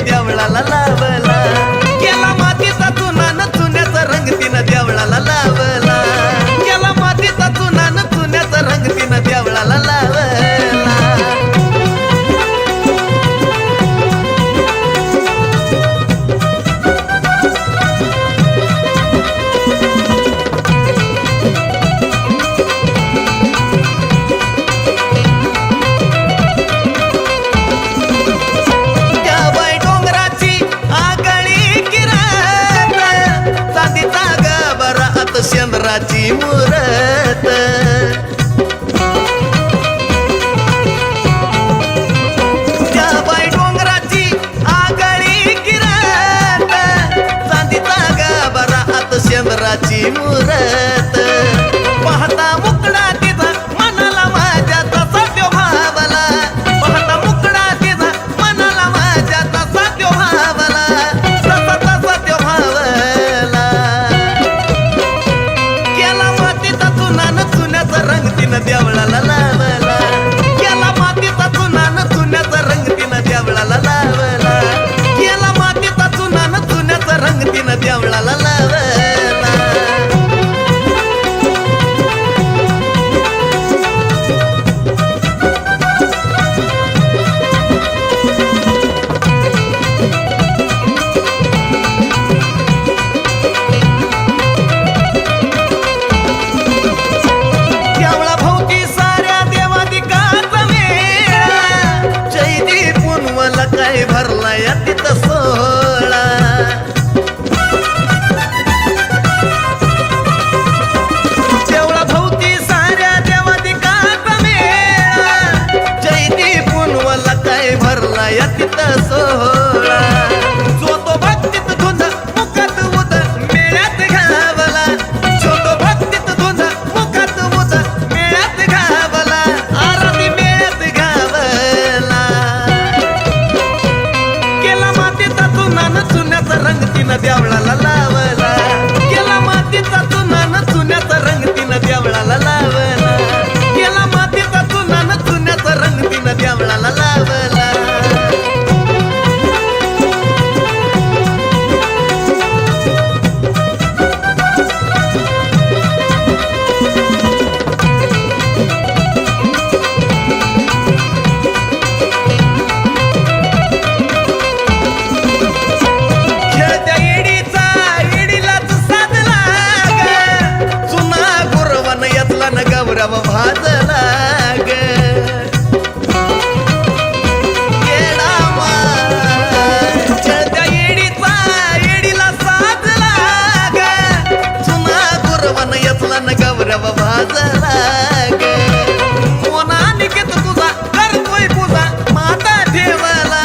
देवळाला लावला, गेला मातीचा चुना न चुन्याचा रंग तिनं देवळाला लावला, गेला मातीचा चुना न चुन्याचा रंग तिनं देवळाला लावला. चंद्राची मूरत त्या बाई डोंगराची आगळी किरात, चांदीचा गाभारा आत चंद्राची मूरत. पाहता मुकडा तिचा मनाला माझ्या तसा त्यो भावला, पाहता मुकडा तिचा मनाला माझ्या तसा त्यो भावला, तसा तसा त्यो भावला. रंग तिनं देवळाला लावला, गेला मातीचा चुना न चुन्याचा रंग तिनं देवळाला लावला, गेला मातीचा चुना न चुन्याचा रंग तिनं देवळाला लावला. काय भरला या तिथं सोहळा, देवळा भोवती साऱ्या देवादिकाचा मेळा, जैती पुनवला काय भरला या तिथं सोहळा. जो तो भक्तीत धुंद मुखात उद मेळ्यात घावला, जो तो भक्तीत धुंद मुखात उद मेळ्यात घावला, आरती मेळ्यात घावला. चुन्याचा रंग तिनं देवळाला लावला, गेला मातीचा चुना न चुन्याचा रंग तिनं देवळाला लावला, गेला मातीचा चुना न चुन्याचा रंग तिनं देवळाला लावला. गौरव भाजला ग येडा चढत्या येडीचा येडीला साधला ग, चुना गुरवन येतला न गौरव भाजला ग. कोणा निकेत तुझा करतोय पूजा माता ठेवला,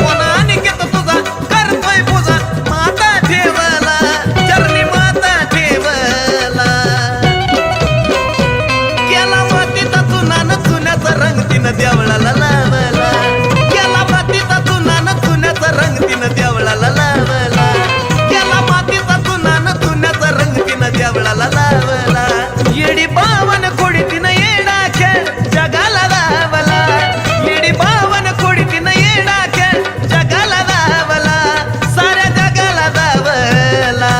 कोणा निकेत तुझा करतोय पूजा माता ठेवला, चरणी माता ठेवला. रंग तिनं देवळाला लावला, गेला मातीचा चुना न चुन्याचा रंग तिनं देवळाला लावला, गेला मातीचा चुना न चुन्याचा रंग तिनं देवळाला लावला. येडी बावन खोडी तिनं येडा खेळ जगाला लावला, येडी बावन खोडी तिनं येडा खेळ जगाला लावला, साऱ्या जगाला लावला.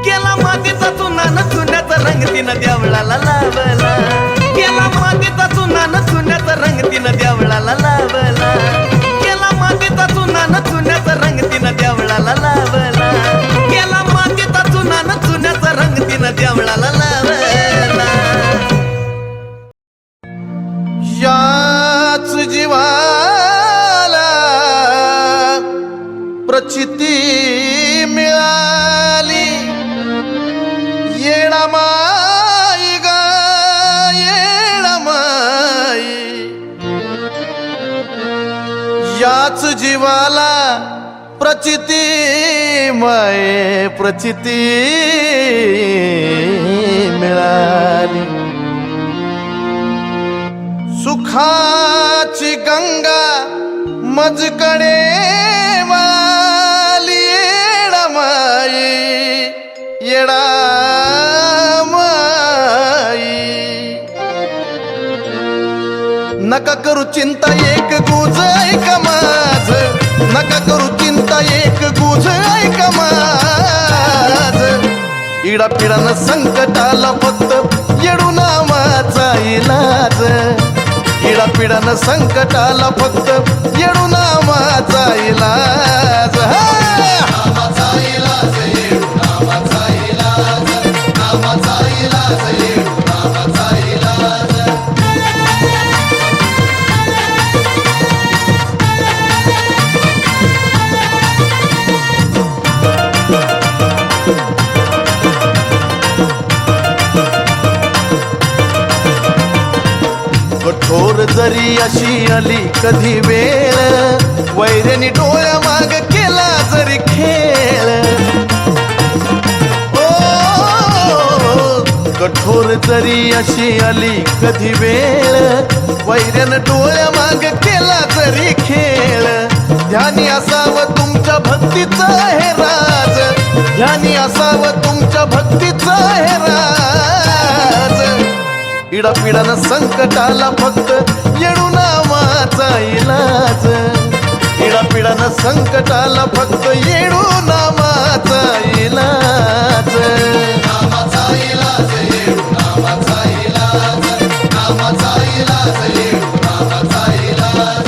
गेला मातीचा चुना न चुन्याचा रंग तिनं देवळाला लावला, गेला मातीचा चुना न चुन्याचा रंग तिनं देवळाला लावला, गेला मातीचा चुना न चुन्याचा रंग तिनं देवळाला लावला, गेला मातीचा चुना न चुन्याचा रंग तिनं देवळाला लावला. याच जीवाला प्रचिती मिळाली, येडा माय जीवाला प्रचिती माये प्रचिती मिळाली सुखाची गंगा मजकडे वाली येडा माई येडा माई नका करू चिंता एक गुज ऐका माझ नका करू चिंता एक गुज ऐका माझ इडा पिडानं संकटाला फक्त येडू नामाचा इलाज इडा पिडानं संकटाला फक्त येडू नामाचा इलाज नामाचा इलाज येडू नामाचा इलाज नामाचा इलाज येडू नामाचा इलाज कठोर जरी अशी आली कधी वेळ वैऱ्यानी डोळ्या माग केला जरी खेळ ओ कठोर जरी अशी आली कधी वेळ वैऱ्यानं डोळ्या माग केला जरी खेळ ध्यानी असावं तुमच्या भक्तीचं हे राज ध्यानी असावं तुमच्या भक्तीचं हे राज इडा पिडानं संकटाला फक्त येडू नामाचा इलाज इडा पिडानं संकटाला फक्त येडू नामाचा इलाज नामाचा इलाज येडू नामाचा इलाज नामाचा इलाज येडू नामाचा इलाज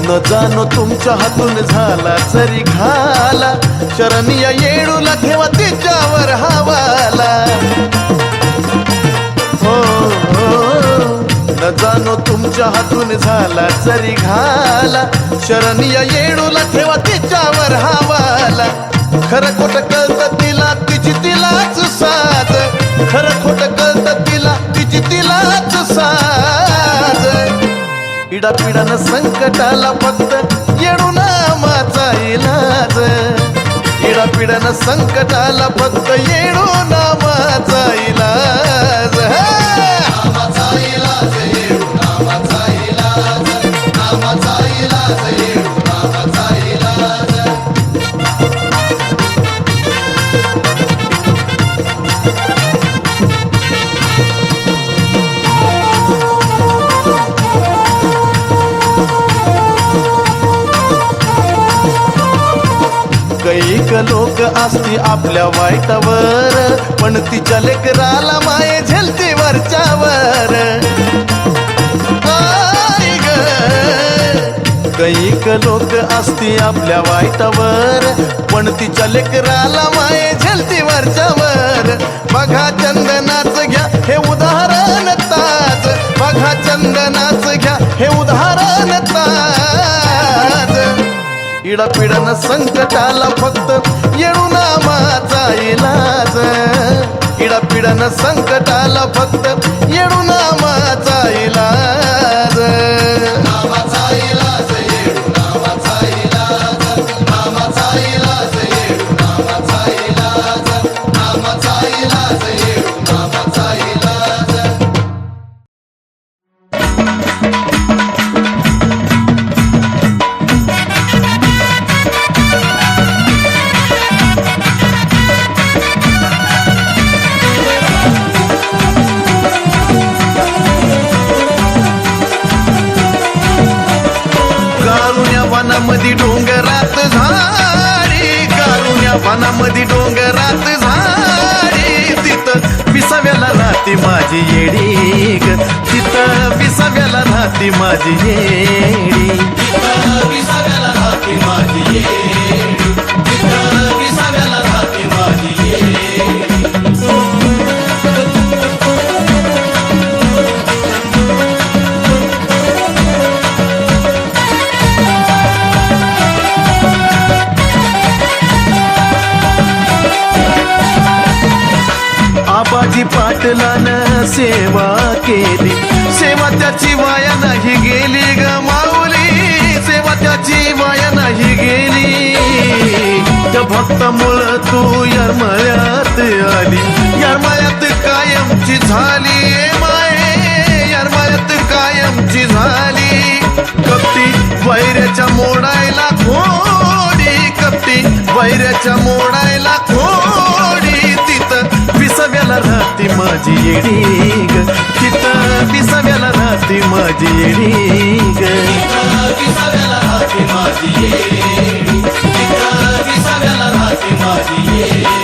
न जाणो तुमच्या हातून झाला जरी घाला शरणीय येडूला ठेवा तिच्यावर हवाला हो न जाणो तुमच्या हातून झाला जरी घाला शरणीय येडूला ठेवा तिच्यावर हवाला खरं खोटं कळतं तिला तिची तिलाच साथ खरं खोटं कळतं तिला तिची तिलाच साथ इडा पिडानं संकटाला फक्त येडू नामाचा इलाज इडा पिडानं संकटाला फक्त येडू नामाचा इलाज नामाचा इलाज येडू नामाचा इलाज नामाचा इलाज येडू नामाचा इलाज कैक लोक असती आपल्या वाईटावर पण तिच्या लेकराला माये झेलती वरच्यावर कैक लोक असती आपल्या वाईटावर पण तिच्या लेकराला माये झेलती वरच्यावर बघा चंदनाच घ्या हे उदाहरण ताज बघा चंदनाच घ्या हे उदाहरण ताज इडा पिडानं संकटाला फक्त येडू नामाचा इलाज इडा पिडानं संकटाला फक्त येडू नामाचा इलाज नामाचा इलाज येडू नामाचा इलाज नामाचा इलाज येडू नामाचा इलाज नामाचा इलाज येडू नामाचा इलाज वनामध्ये डोंगरात झाडी कारुण्या वनामध्ये डोंगरात झाडी तिथं विसाव्याला राहते माझी येडी तिथं विसाव्याला राहते माझी येडी तिथं विसाव्याला राहते माझी येडी तिथं विसाव्याला राहते माझी येडी आबाजी पाटलानं सेवा केली, सेवा त्याची वाया नाही गेली ग माऊली, सेवा त्याची वाया नाही गेली. त्या भक्तामुळं तू यरमळ्यात आली, यरमळ्यात कायमची झाली माये, यरमळ्यात कायमची झाली. कपटी वैऱ्याच्या मोडायला खोडी, कपटी वैऱ्याच्या मोडायला खोडी. तिथं विसाव्याला राहती माझी येडी ग, तिथं विसाव्याला राहती माझी येडी ग, विसाव्याला राहती माझी येडी, तिथं विसाव्याला राहती माझी येडी.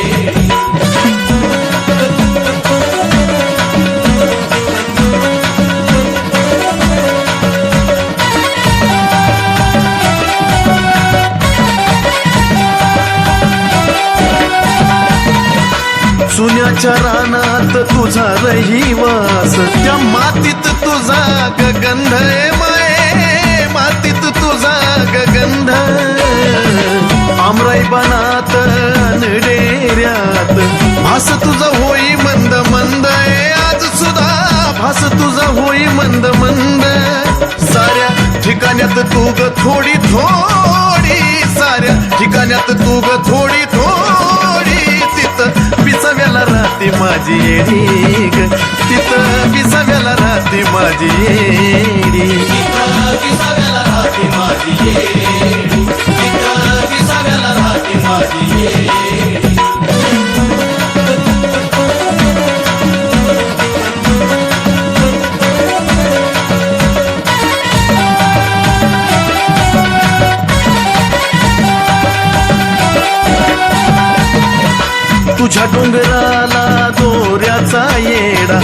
सुन्याच्या रानात तुझा रहिवास, त्या मातीत तुझा गंध माये, मातीत तुझा गंध. आमराई बनात डेऱ्यात भास तुझा होई मंद मंद, आज सुद्धा भास तुझा होई मंद मंद. साऱ्या ठिकाण्यात तू ग थोडी थोडी, साऱ्या ठिकाण्यात तू ग थोडी थोडी. तिथं विसाव्याला राहते माझी येडी ग, तिथं विसाव्याला राहते माझी येडी, विसाव्याला राहते माझी येडी, विसाव्याला राहते माझी येडी. तुझ्या डोंगराला दोऱ्याचा येडा,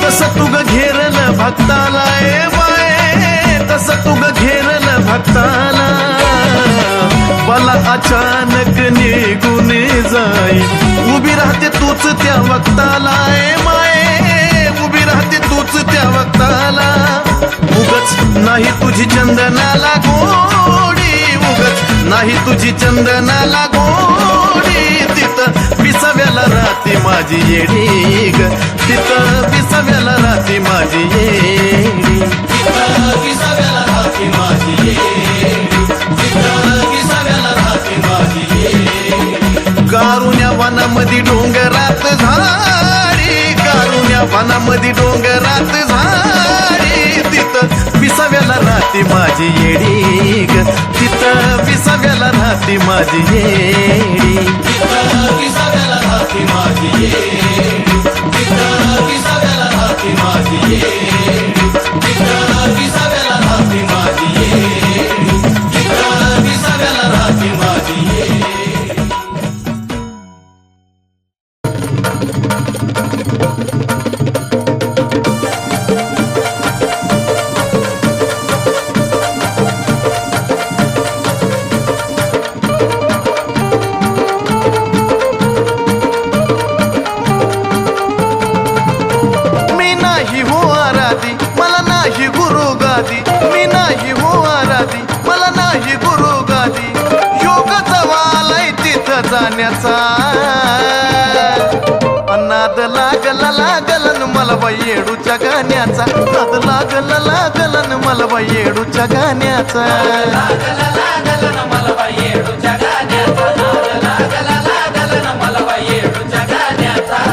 तसं तुग घेरल भक्ताला ए माये, तसं तुग घेरल भक्ताला. मला अचानक निघून जाई, उभी राहते तूच त्या वक्ताला ए माये, उभी राहते तूच त्या वक्ताला. उगच नाही तुझी चंदनाला गोडी, उगच नाही तुझी चंदनाला गोडी. तिथं विसाव्याला राहते माझी येडी ग, तिथं विसाव्याला राहते माझी येडी, विसाव्याला राहते माझी येडी, विसाव्याला राहते माझी येडी. कारुण्या वनामध्ये डोंगरात झाडी, कारुण्या वनामध्ये डोंगरात झाडी. तिथं विसाव्याला राहते माझी येडी ग, तिथं विसाव्याला राहते माझी येडी, विसाव्याला राहते माझी येडी, विसाव्याला राहते माझी येडी, विसाव्याला राहते माझी येडी, विसाव्याला राहते माझी येडी. जाण्याचा नाद लागला लागलन मला बाई येडूच्या गाण्याचा, नाद लागला लागलन मला बाई येडूच्या गाण्याचा, लागला लागलन मला बाई येडूच्या गाण्याचा, नाद लागला लागलन मला बाई येडूच्या गाण्याचा.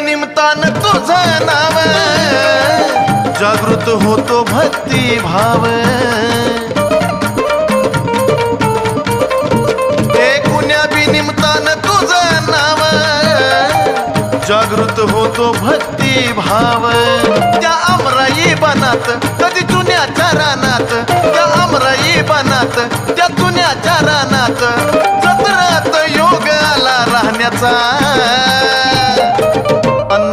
निमित्तानं तुझं नाव जागृत होतो भक्ती भाव, कुण्या बी निमित्तानं तुझं नाव जागृत होतो भक्ती भाव. त्या अमराई बनात कधी चुन्याच्या रानात, त्या अमराई बनात त्या चुन्याच्या रानात जत्रात योग आला राहण्याचा.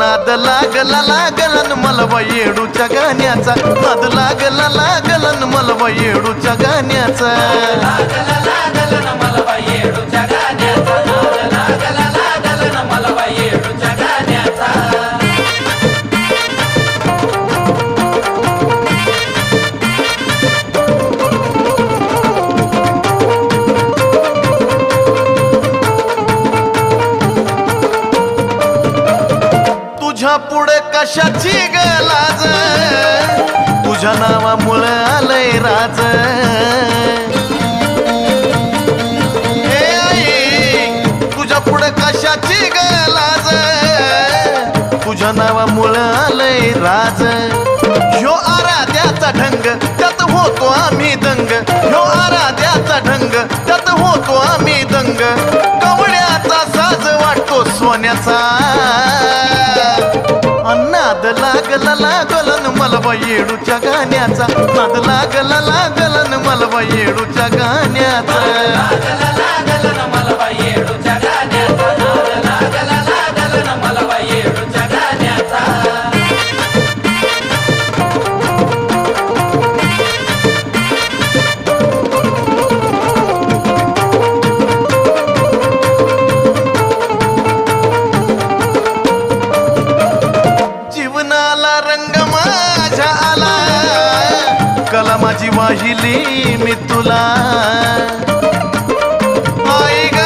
नाद लागला लागलन मला बाई येडूच्या गाण्याचा, नाद लागला लागलन मला बाई येडूच्या गाण्याचा, लागला लागलन मला बाई येडूच्या गाण्याचा, नाद लागला लागलन मला बाई येडूच्या गाण्याचा. तुझ्या पुढे कशाची गलाज, तुझ्या नावामुळं आलंय राज. हे आई तुझ्या पुढे कशाची गलाज, तुझ्या नावामुळं आलंय राज. ह्यो आराध्याचा ढंग त्यात होतो आम्ही दंग, ह्यो आराध्याचा ढंग त्यात होतो आम्ही दंग. कवड्याचा साज वाटतो सोन्याचा, नाद लागला लागलन मला येडूच्या गाण्याचा, नाद लागला लागलन मला येडूच्या गाण्याचा. माझी वाहिली मी तुला आई ग,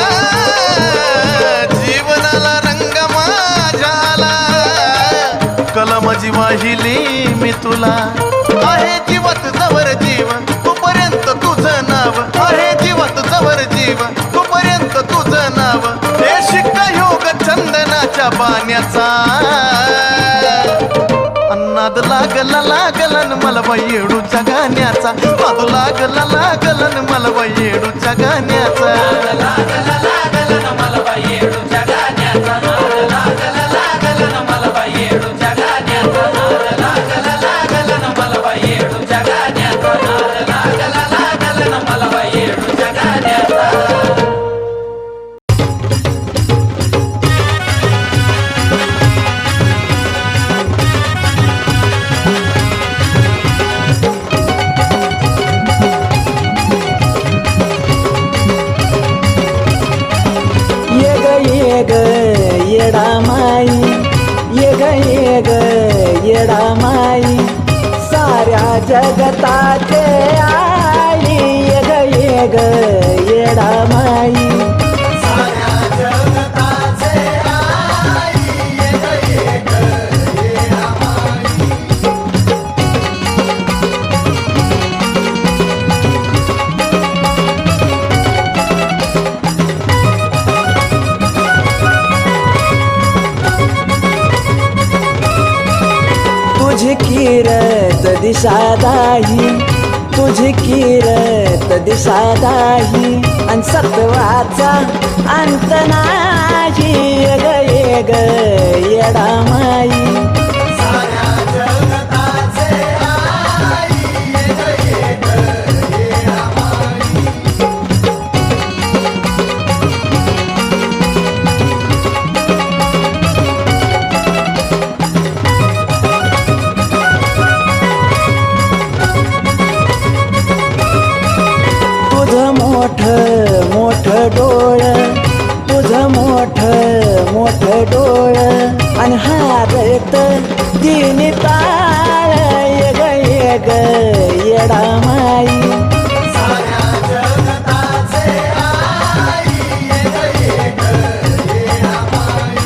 जीवनाला रंग माझ्या आला, कला माझी वाहिली मी तुला. आहे जीवात जवर जीव तोपर्यंत तुझं नाव, आहे जीवात जवर जीव तोपर्यंत तुझं नाव. हे शिक्का योग चंदनाच्या पाण्याचा, नाद लागला लागलन मला येडूच्या गाण्याचा, नाद लागला लागलन मला येडूच्या गाण्याचा. येडा माई साऱ्या जगताचे आई, ये ग येडा माई साऱ्या जगताचे आई, ये ग येडा माई. तुझी किरत दिशा दाही, तुझी किरत दिशा दाही, अन सत्वाचा अंत नाही. ये ग येडा माई साऱ्या जगताचे आई, ये ग येडा माई. मोठ डोळ, तुझं मोठ डोळ, आणि हारत तिन्ही ताळ. ये ग येडा माई साऱ्या जगताचे आई, ये ग येडा माई.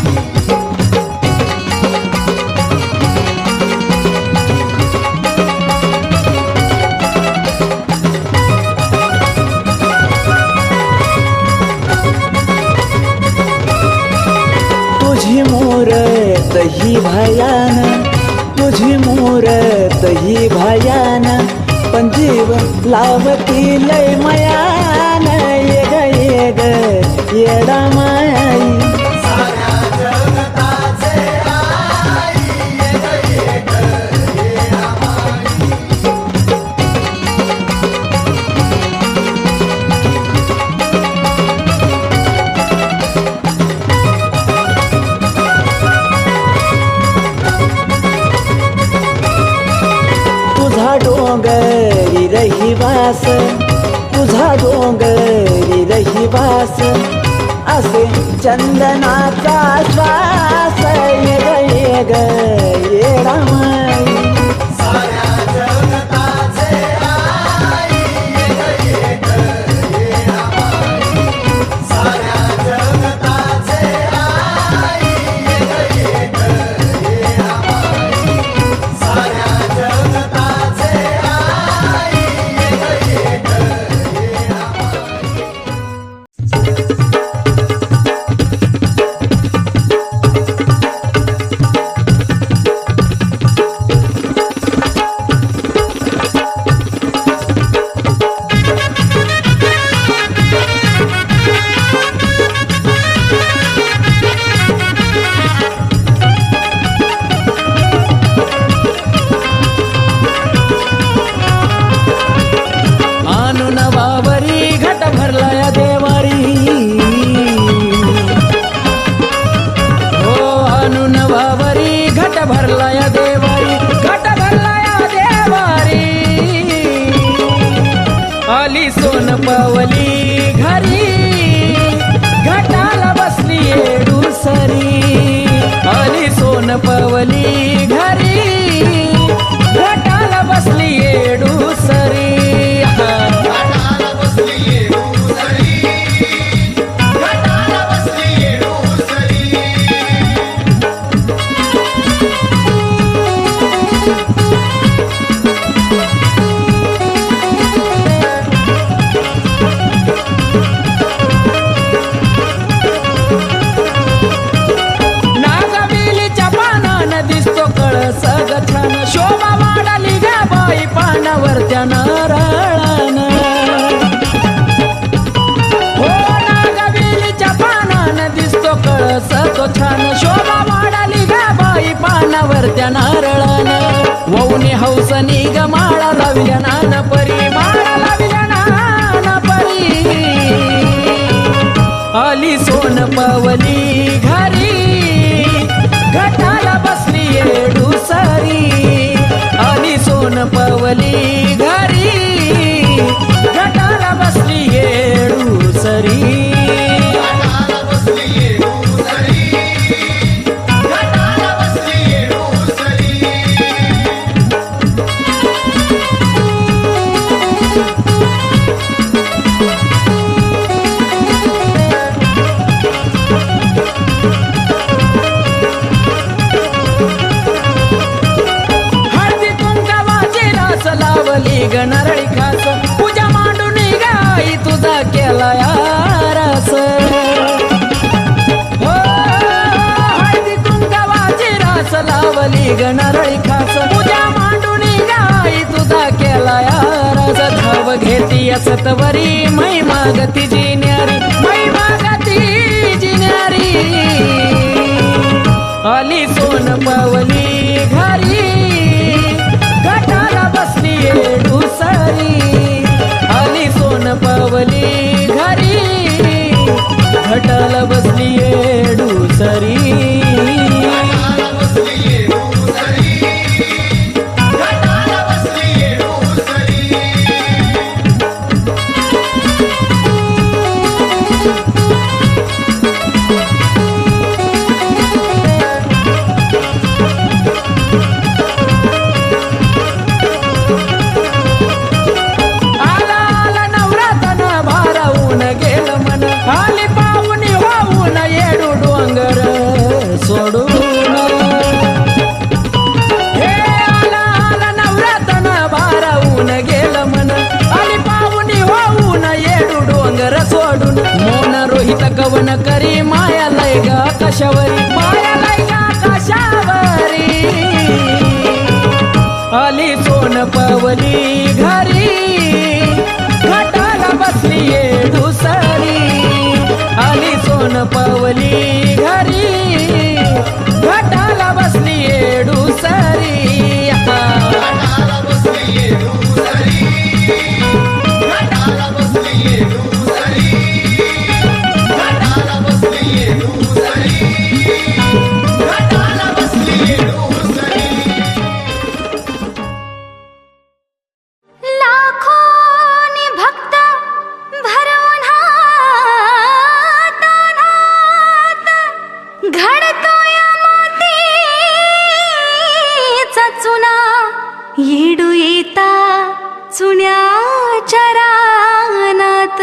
तुझी मूरत ही भयान, तुझी मूरत ही भयान, पण जीव लावती लय मयान. ये ग येडा माई साऱ्या जगताचे आई, ये ग येडा माई. तुझा डोंगरी रहिवास, तुझा डोंगरी रहिवास, असे चंदनाचा श्वास. ये ग येडा माई साऱ्या जगताचे आई, ये ग येडा माई साऱ्या जगताचे आई, ये ग भरलाय देवारी, घट भरलाय देवारी. आली सोन पावली घरी, घटाला बसली येडूसरी. आली सोन पावली घरी, घटाला बसली येडूसरी. दिसतो कळस ग छान, शोभा वाढाली ग बाई पानावर त्या नारळानं. हो नागवेलीच्या पानानं दिसतो कळस तो छान, शोभा वाढाली ग बाई पानावर त्या नारळानं. वौनी हौसनी ग माळा लावल्या नान परी, माळा लावल्या नान परी. आली सोन पावली घरी, घटाला बसली येडूसरी. आली सोन पावली घरी, घटाला बसली येडूसरी. लावली ग नारळी खास, पूजा मांडून गाई तुझा केला रस. हो हळदी कुंकवाची रास लावली ग नारळी खास, पूजा मांडून गाई तुझा केला रस. धाव घेती सतवरी मै मागती जिन्यारी, मै मागती जिन्यारी. आली सोन पावली घरी, घटाला बसली येडूसरी. आली सोन पावली घरी, घटाला बसली येडूसरी. आली पाहुणी होऊन येडू डोंगर सोडून. हे आला आला नवरातन भारावून गेलं मन, आली पाहुणी होऊन येडू डोंगर सोडून. मोन रोहित कवन करी, माया लय ग आकाशावरी, माया लय ग आकाशावरी. आली सोन पावली घरी, घटाला बसली येडूसरी. आली सोन पावली घरी, घटाला बसली येडूसरी. येडू येता चुन्याच्या रानात.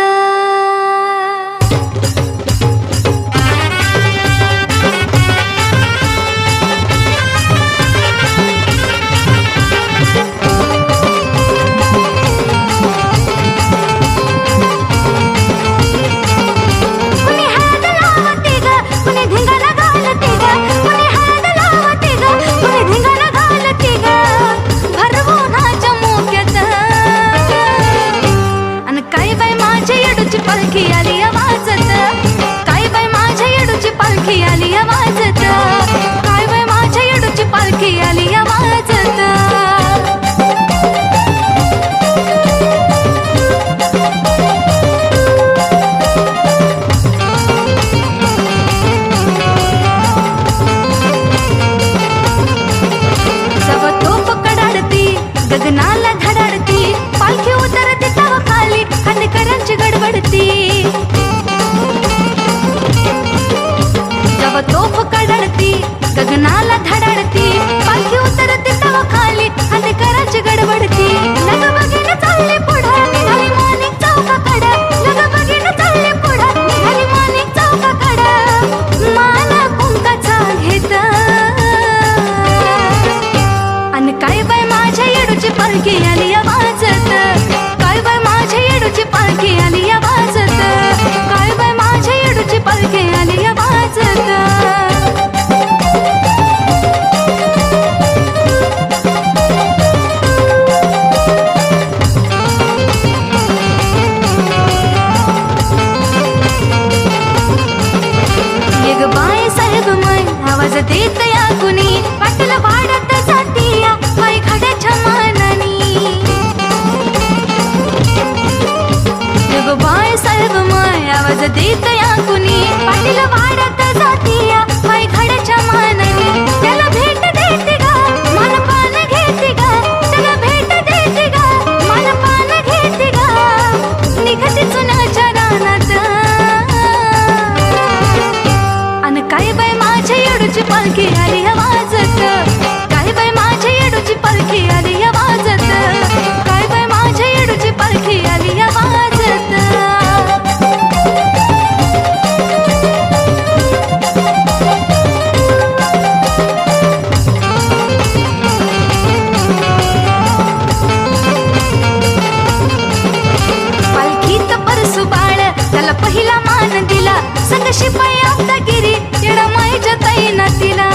संग शिपाई आपदागिरी येडा माईच्या ताईना तिला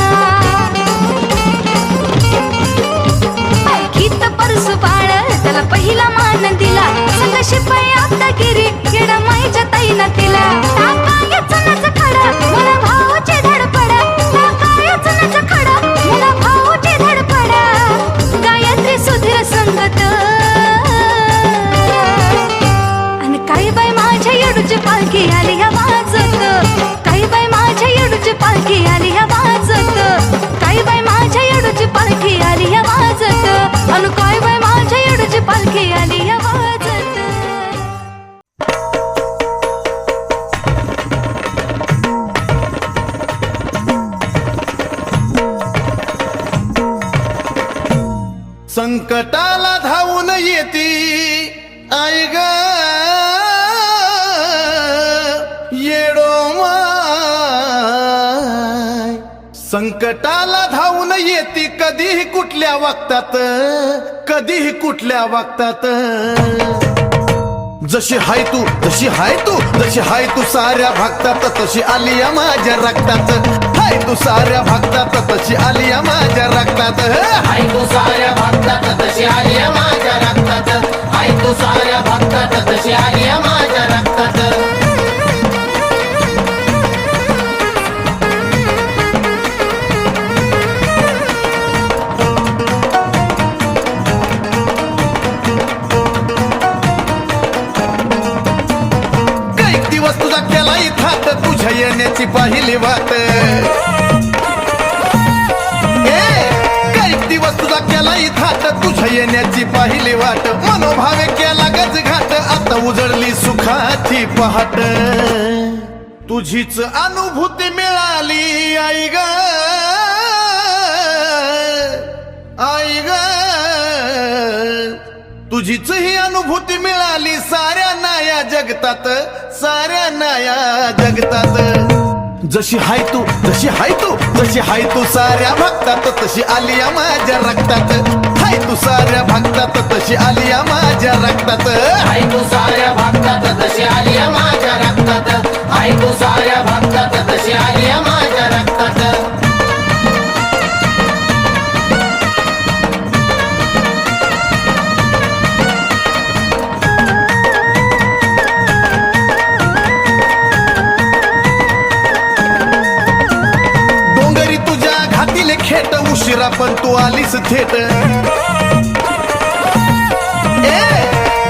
ऐकीत परसू बाळ त्याला पहिला मान दिला संग शिपाई आपदागिरी येडा माईच्या ताईना तिला टाका याचनाचा खडा मला भाऊची धडपड टाका याचनाचा खडा मला भाऊची धडपड गायत्री सुधीर संगत आणि काही बाई माझ्या येडूची पालखी आली ह्या वाजत काही बाई माझ्या येडूची पालखी आली ह्या वाजत काही बाई माझ्या येडूची पालखी आली ह्या वाजत आणि काही बाई माझ्या येडूची पालखी आली ह्या वाजत संकटाला धावून येती आई ग येडो माय संकटाला धावून येती कधीही कुठल्या वक्तात कधीही कुठल्या वक्तात जशी हाय तू जशी हाय तू जशी हाय तू साऱ्या भक्तात तशी आली या माझ्या रक्तात हाय तू साऱ्या भक्तात तशी आली या माझ्या रक्तात हाय तू साऱ्या भक्तात तशी आली माझ्या रक्तात हाय तू साऱ्या भक्तात तशी आली माझ्या रक्तात तुझा केला इथात तुझ्या येण्याची पाहिली वाट काही दिवस तुझा केला इथात तुझ्या येण्याची पाहिली वाट मनोभावे केला गज घाट आता उजळली सुखाची पहाट तुझीच अनुभूती मिळाली आई ग आई ग तुझीच ही अनुभूती मिळाली साऱ्या नाया जगतात साऱ्या नाया जगतात जशी हाय तू जशी हाय तू जशी हाय तू साऱ्या भक्तात तशी आली या माझ्या रक्तात हाय तू साऱ्या भक्तात तशी आली या माझ्या रक्तात हाय तू साऱ्या भक्तात तशी आली माझ्या रक्तात हाय तू साऱ्या भक्तात तशी आली माझ्या रक्तात खेट उशिरा पण तू आलीस थेट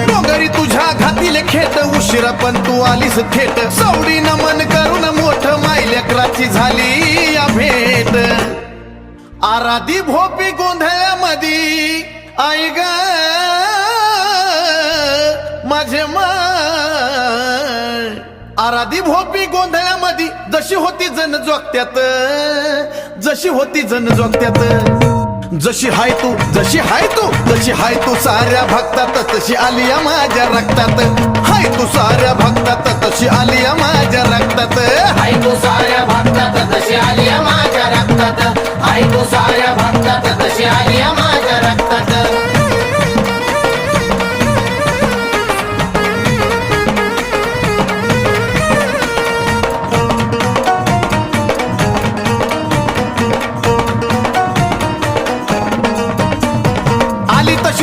डोंगरी तुझ्या घातील खेट उशिरा पण तू आलीस थेट सवडी नमन करून मोठ मायलेकराची झाली या भेट आराधी भोपी गोंधळ्यामधी आई ग माझे आराधी भोपी गोंधळ्यामध्ये जशी होती जन जोगत्यात जशी होती जन जोगत्यात जशी हाय तू जशी हाय तू जशी हाय तू साऱ्या भक्तात तशी आली या माझ्या रक्तात हाय तू साऱ्या भक्तात तशी आली या माझ्या रक्तात हाय तू साऱ्या भक्तात तशी आली माझ्या रक्तात हाय तू साऱ्या भक्तात तशी आली माझ्या रक्तात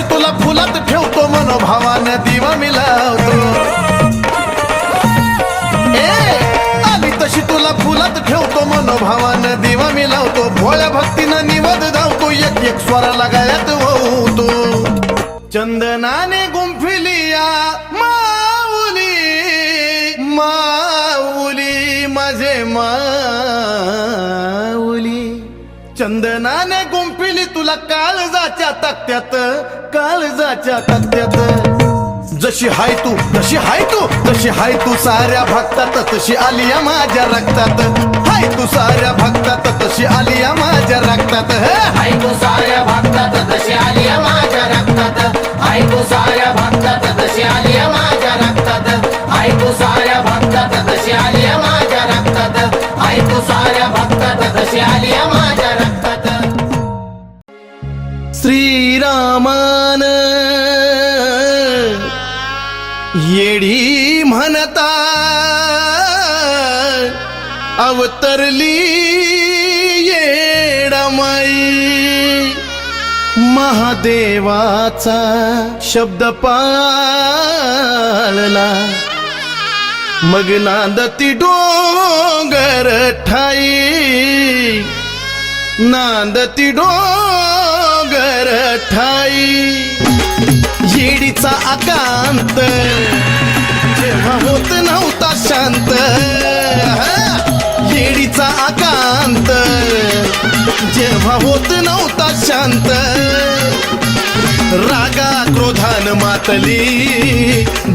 तुला फुलात ठेवतो मनोभावानं दिवा मिलावतो आली तशी तुला फुलात ठेवतो मनोभावानं दिवा मिलावतो भोळ्या भक्तीनं निवद धावतो एक एक स्वराला गळ्यात वाहतो चंदनाने गुंफिलिया माऊली माऊली माझे माऊली चंदनाने गुंफिली तुला काळजाच्या तक्त्यात काळजाच्या तक्त्यात जशी हाय तू जशी हाय तू जशी हाय तू साऱ्या भक्तात तशी आली या माझ्या रक्तात हाय तू साऱ्या भक्तात तशी आली या माझ्या रक्तात हाय तू साऱ्या भक्तात तशी आली माझ्या रक्तात हाय तू साऱ्या भक्तात तशी आली माझ्या रक्तात हाय तू साऱ्या भक्तात तशी आली माझ्या रक्तात हाय तू साऱ्या भक्तात तशी आली माझ्या रक्तात श्रीरामान येडी म्हणता अवतरली येडामाई महादेवाचा शब्द पाळला मग नांदती डोंगर ठाई नांदती डोंगर ठाई येडीचा आकांत जेव्हा होत नव्हता शांत येडीचा आकांत जेव्हा होत नव्हता शांत रागा क्रोधान मातली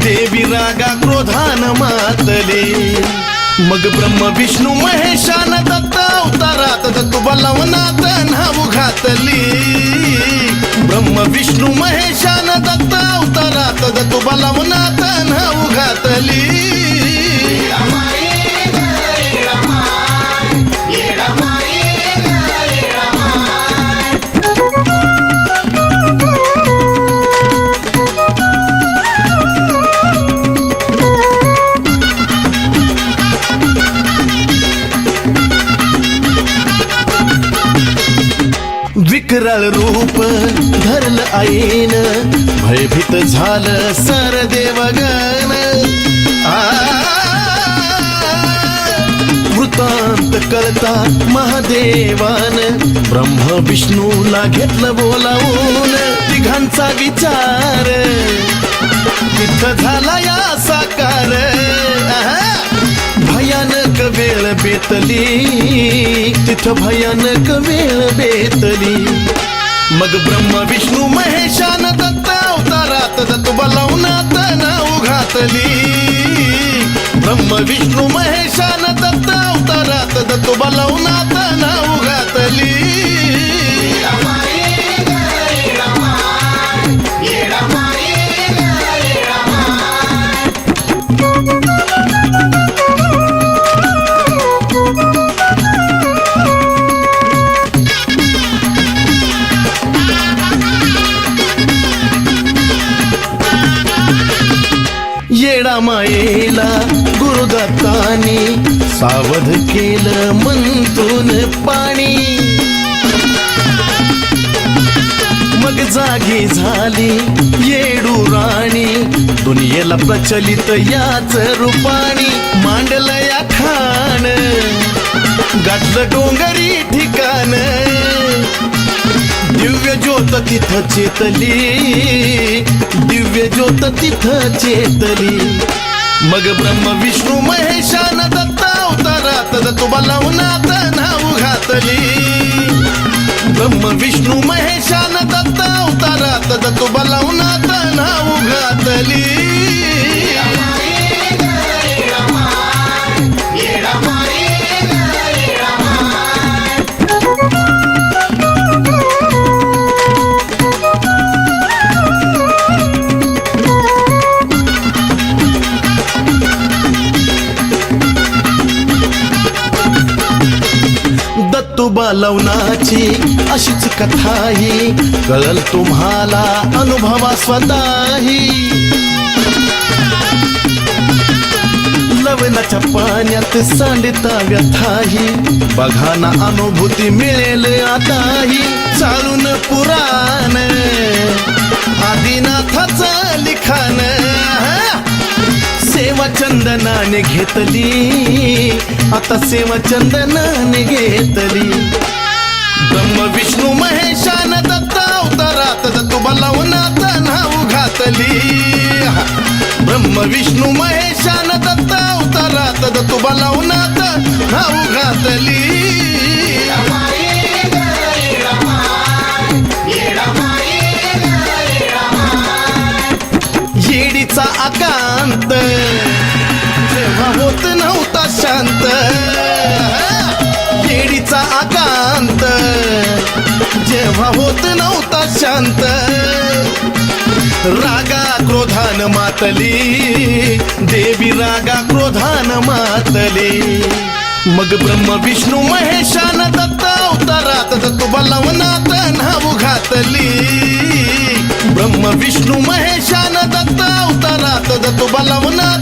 देवी रागा क्रोधान मातली मग ब्रह्म विष्णू महेशान दत्त अवतारात दत्तू बलवनात नाव घातली ब्रह्म विष्णू महेशान दत्त अवतारात दत्तू बलवनात नाव घातली विकराळ रूप धरलं आईन भयभीत झालं सर देवगण वृत्तांत कळता महादेवान ब्रह्म विष्णूला घेतलं बोलावून तिघांचा विचार तिथं झाला या साकार भयानक वेळ बेतली तिथं भयानक वेळ बेतली मग ब्रह्म विष्णू महेशान दत्त अवतारात दत्त बलवनात नाव घातली ब्रह्म विष्णू महेशान दत्त अवतारात दत्त बलवनात नाव घातली येडामायेला गुरुदत्तानी सावध केलं मंतून पाणी मग जागी झाली येडू राणी दुनियेला प्रचलित याच रूपाणी मांडलं या खान गाठलं डोंगरी ठिकाण दिव्य ज्योत तिथं चेतली दिव्य ज्योत तिथं चेतली मग ब्रह्म विष्णू महेशान दत्त अवतारात दत्त बलवनात नाव घातली ब्रह्म विष्णू महेशान दत्त अवतारात दत्त बलवनात नाव घातली दत्तू बलवनाची अशीच कथाही कळल तुम्हाला अनुभवा स्वतःही लवणाच्या पाण्यात सांडता व्यथाही बघा ना अनुभूती मिळेल आताही चालून पुराण आदिनाथाचं लिखाण सेवा चंदनाने घेतली आता सेवा चंदनाने घेतली ब्रह्म विष्णू महेशान दत्त अवतारात दत्त बलवनात नाव घातली ब्रह्म विष्णू महेशान दत्त अवतारात दत्त बलवनात नाव घातली येडीचा आकांत जेव्हा होत नव्हता शांत येडीचा आकांत जेव्हा होत नव्हता शांत रागा क्रोधान मातली देवी रागा क्रोधान मातली मग ब्रह्म विष्णू महेशान दत्त अवतारात दत्त बलवनात नाव घातली ब्रह्म विष्णू महेशान दत्त अवतारात दत्त बलवनात